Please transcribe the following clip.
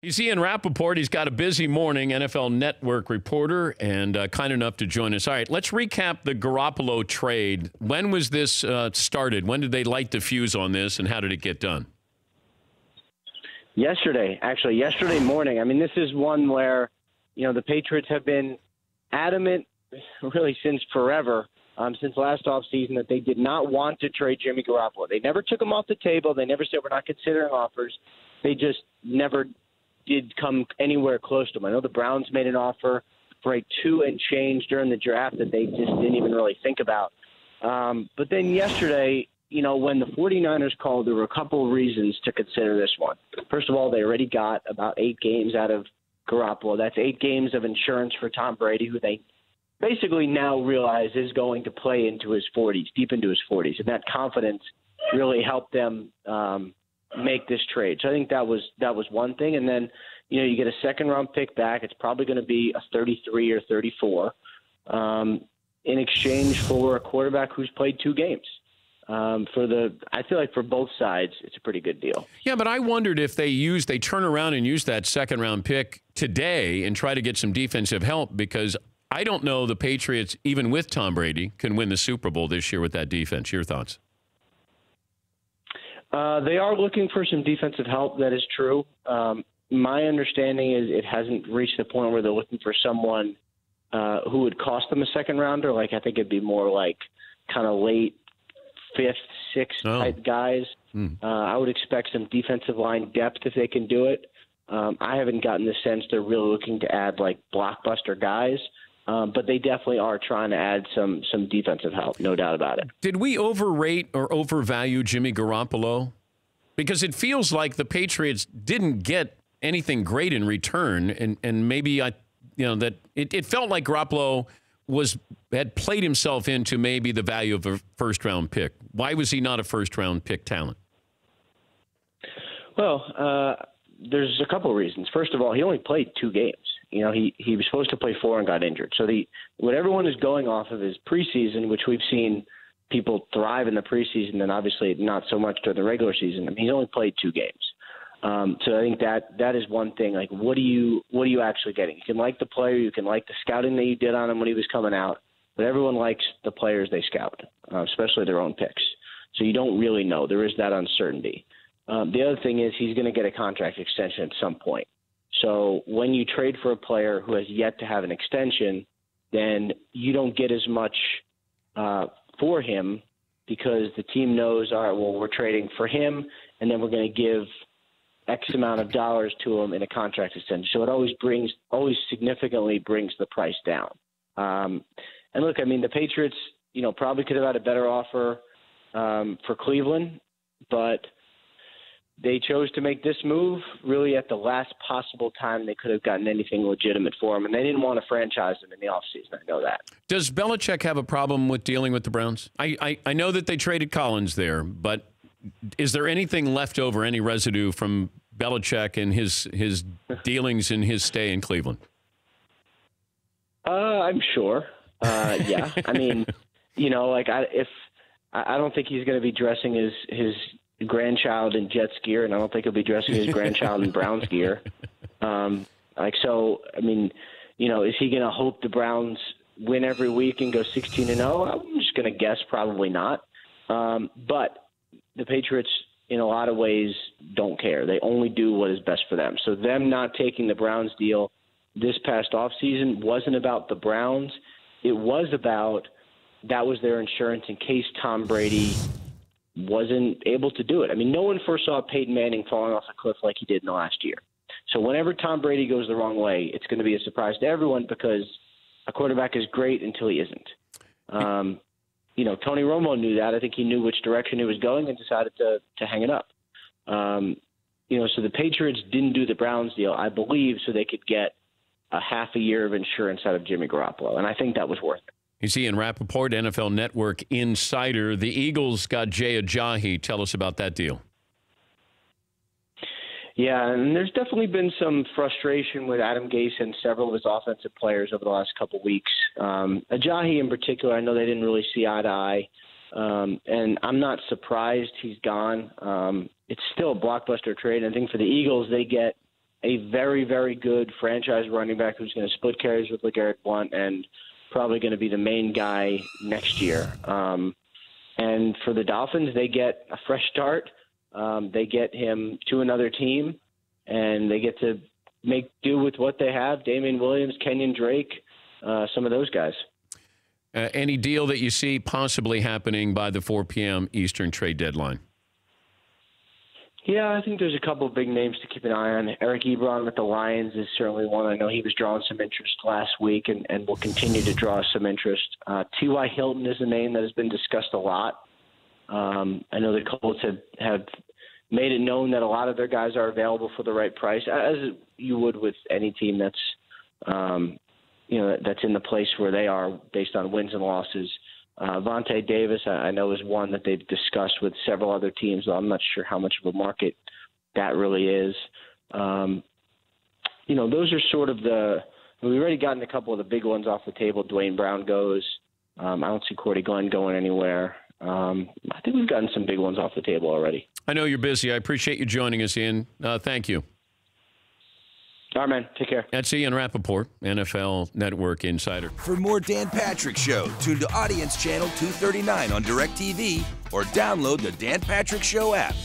He's Ian Rapoport. He's got a busy morning, NFL Network reporter, and kind enough to join us. All right, let's recap the Garoppolo trade. When was this started? When did they light the fuse on this, and how did it get done? Yesterday morning. I mean, this is one where, the Patriots have been adamant really since forever, since last offseason, that they did not want to trade Jimmy Garoppolo. They never took him off the table. They never said we're not considering offers. They just never did come anywhere close to him. I know the Browns made an offer for a 2 and change during the draft that they just didn't even really think about. But then yesterday, when the 49ers called, there were a couple of reasons to consider this one. First of all, they already got about 8 games out of Garoppolo. That's 8 games of insurance for Tom Brady, who they basically now realize is going to play into his 40s, deep into his 40s. And that confidence really helped them make this trade. So I think that was one thing. And then, you get a second-round pick back. It's probably going to be a 33 or 34 in exchange for a quarterback who's played 2 games. I feel like for both sides, it's a pretty good deal. Yeah, but I wondered if they turn around and use that second-round pick today and try to get some defensive help, because I don't know the Patriots, even with Tom Brady, can win the Super Bowl this year with that defense. Your thoughts? They are looking for some defensive help. That is true. My understanding is it hasn't reached the point where they're looking for someone who would cost them a second rounder. Like, I think it'd be more like kind of late 5th, 6th type guys. I would expect some defensive line depth if they can do it. I haven't gotten the sense they're really looking to add like blockbuster guys. But they definitely are trying to add some defensive help, no doubt about it. Did we overrate or overvalue Jimmy Garoppolo? Because it feels like the Patriots didn't get anything great in return, and maybe that it felt like Garoppolo had played himself into maybe the value of a first-round pick. Why was he not a first-round pick talent? Well, there's a couple of reasons. First of all, he only played 2 games. He was supposed to play 4 and got injured. So what everyone is going off of is preseason, which we've seen people thrive in the preseason, and obviously not so much during the regular season. I mean, he only played 2 games. So I think that is one thing. Like, what are you actually getting? You can like the player, you can like the scouting that you did on him when he was coming out, but everyone likes the players they scout, especially their own picks. So you don't really know. There is that uncertainty. The other thing is he's going to get a contract extension at some point. So when you trade for a player who has yet to have an extension, then you don't get as much for him, because the team knows, all right, well, we're trading for him, and then we're going to give X amount of dollars to him in a contract extension. So it always significantly brings the price down. And look, I mean, the Patriots, probably could have had a better offer for Cleveland, but they chose to make this move really at the last possible time they could have gotten anything legitimate for him, and they didn't want to franchise him in the offseason. I know that. Does Belichick have a problem with dealing with the Browns? I know that they traded Collins there, but is there anything left over, any residue from Belichick and his dealings in his stay in Cleveland? I'm sure. Yeah. I mean, I don't think he's going to be dressing his grandchild in Jets gear, and I don't think he'll be dressing his grandchild in Browns gear. So, I mean, is he going to hope the Browns win every week and go 16-0? I'm just going to guess probably not. But the Patriots, in a lot of ways, don't care. They only do what is best for them. So them not taking the Browns deal this past offseason wasn't about the Browns. It was about that was their insurance in case Tom Brady wasn't able to do it. I mean, no one foresaw Peyton Manning falling off a cliff like he did in the last year. So whenever Tom Brady goes the wrong way, it's going to be a surprise to everyone, because a quarterback is great until he isn't. Tony Romo knew that. I think he knew which direction he was going and decided to hang it up. So the Patriots didn't do the Browns deal, I believe, so they could get a half a year of insurance out of Jimmy Garoppolo, and I think that was worth it. He's Ian Rapoport, NFL Network insider. The Eagles got Jay Ajayi. Tell us about that deal. Yeah, and there's definitely been some frustration with Adam Gase and several of his offensive players over the last couple of weeks. Ajayi in particular, I know they didn't really see eye to eye, and I'm not surprised he's gone. It's still a blockbuster trade. I think for the Eagles, they get a very, very good franchise running back who's going to split carries with LeGarrette Blount and probably going to be the main guy next year. And for the Dolphins, they get a fresh start. They get him to another team, and they get to make do with what they have. Damian Williams, Kenyon Drake, some of those guys. Any deal that you see possibly happening by the 4 p.m. Eastern trade deadline? Yeah, I think there's a couple of big names to keep an eye on. Eric Ebron with the Lions is certainly one. I know he was drawing some interest last week and will continue to draw some interest. T.Y. Hilton is a name that has been discussed a lot. I know the Colts have made it known that a lot of their guys are available for the right price, as you would with any team that's that's in the place where they are based on wins and losses. Vontae Davis, I know, is one that they've discussed with several other teams. So I'm not sure how much of a market that really is. Those are sort of we've already gotten a couple of the big ones off the table. Dwayne Brown goes. I don't see Cordy Glenn going anywhere. I think we've gotten some big ones off the table already. I know you're busy. I appreciate you joining us, Ian. Thank you. All right, man. Take care. That's Ian Rapoport, NFL Network insider. For more Dan Patrick Show, tune to Audience Channel 239 on DirecTV or download the Dan Patrick Show app.